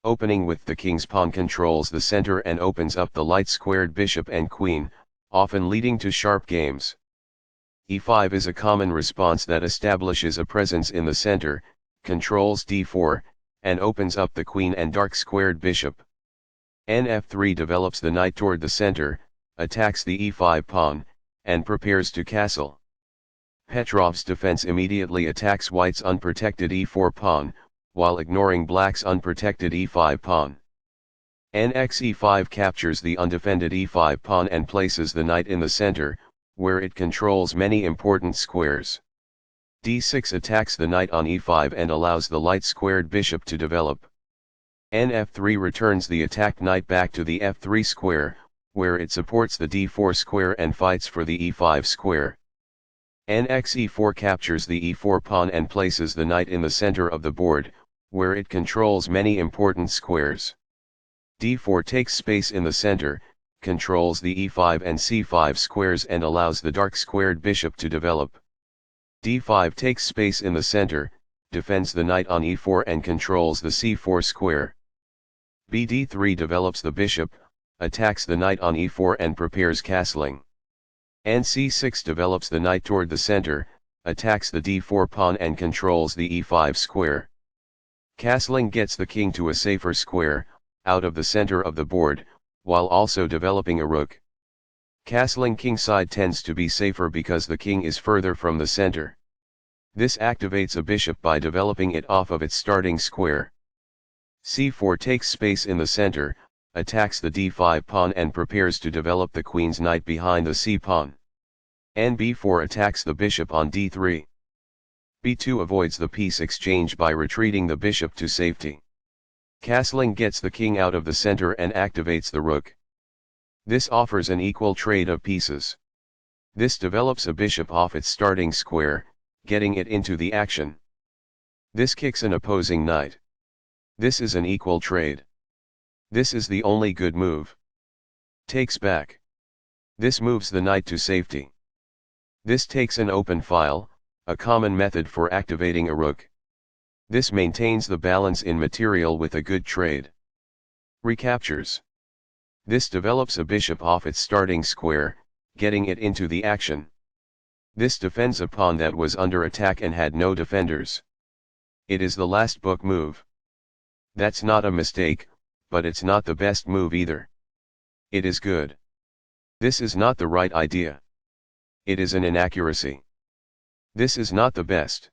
Opening with the king's pawn controls the center and opens up the light-squared bishop and queen, often leading to sharp games. e5 is a common response that establishes a presence in the center, controls d4, and opens up the queen and dark-squared bishop. F3 develops the knight toward the center, attacks the e5 pawn, and prepares to castle. Petrov's defense immediately attacks white's unprotected e4 pawn, while ignoring black's unprotected e5 pawn. e5 captures the undefended e5 pawn and places the knight in the center, where it controls many important squares. d6 attacks the knight on e5 and allows the light-squared bishop to develop. F3 returns the attacked knight back to the f3 square, where it supports the d4 square and fights for the e5 square. e4 captures the e4 pawn and places the knight in the center of the board, where it controls many important squares. d4 takes space in the center, controls the e5 and c5 squares and allows the dark-squared bishop to develop. d5 takes space in the center, defends the knight on e4 and controls the c4 square. d3 develops the bishop, attacks the knight on e4 and prepares castling. c6 develops the knight toward the center, attacks the d4 pawn and controls the e5 square. Castling gets the king to a safer square, out of the center of the board, while also developing a rook. Castling kingside tends to be safer because the king is further from the center. This activates a bishop by developing it off of its starting square. c4 takes space in the center, attacks the d5 pawn and prepares to develop the queen's knight behind the c pawn. b4 attacks the bishop on d3. b2 avoids the piece exchange by retreating the bishop to safety. Castling gets the king out of the center and activates the rook. This offers an equal trade of pieces. This develops a bishop off its starting square, getting it into the action. This kicks an opposing knight. This is an equal trade. This is the only good move. Takes back. This moves the knight to safety. This takes an open file, a common method for activating a rook. This maintains the balance in material with a good trade. Recaptures. This develops a bishop off its starting square, getting it into the action. This defends a pawn that was under attack and had no defenders. It is the last book move. That's not a mistake, but it's not the best move either. It is good. This is not the right idea. It is an inaccuracy. This is not the best.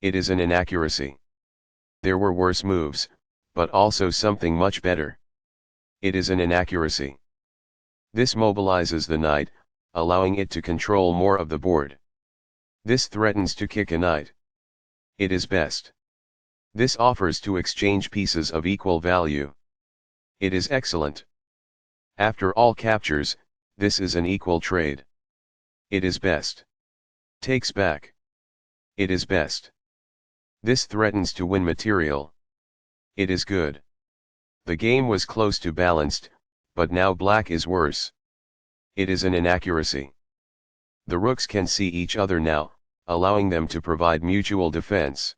It is an inaccuracy. There were worse moves, but also something much better. It is an inaccuracy. This mobilizes the knight, allowing it to control more of the board. This threatens to kick a knight. It is best. This offers to exchange pieces of equal value. It is excellent. After all captures, this is an equal trade. It is best. Takes back. It is best. This threatens to win material. It is good. The game was close to balanced, but now black is worse. It is an inaccuracy. The rooks can see each other now, allowing them to provide mutual defense.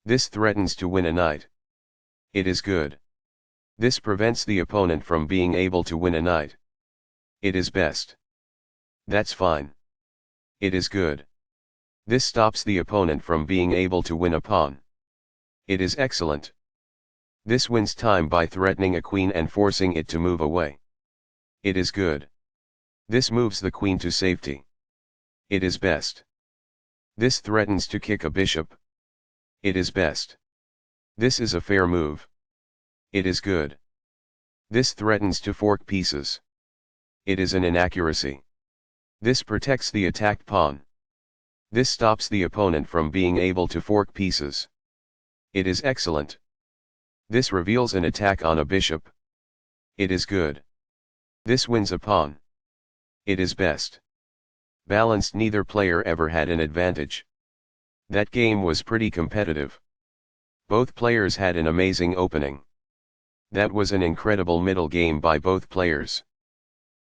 This threatens to win a knight. It is good. This prevents the opponent from being able to win a knight. It is best. That's fine. It is good. This stops the opponent from being able to win a pawn. It is excellent. This wins time by threatening a queen and forcing it to move away. It is good. This moves the queen to safety. It is best. This threatens to kick a bishop. It is best. This is a fair move. It is good. This threatens to fork pieces. It is an inaccuracy. This protects the attacked pawn. This stops the opponent from being able to fork pieces. It is excellent. This reveals an attack on a bishop. It is good. This wins a pawn. It is best. Balanced, neither player ever had an advantage. That game was pretty competitive. Both players had an amazing opening. That was an incredible middle game by both players.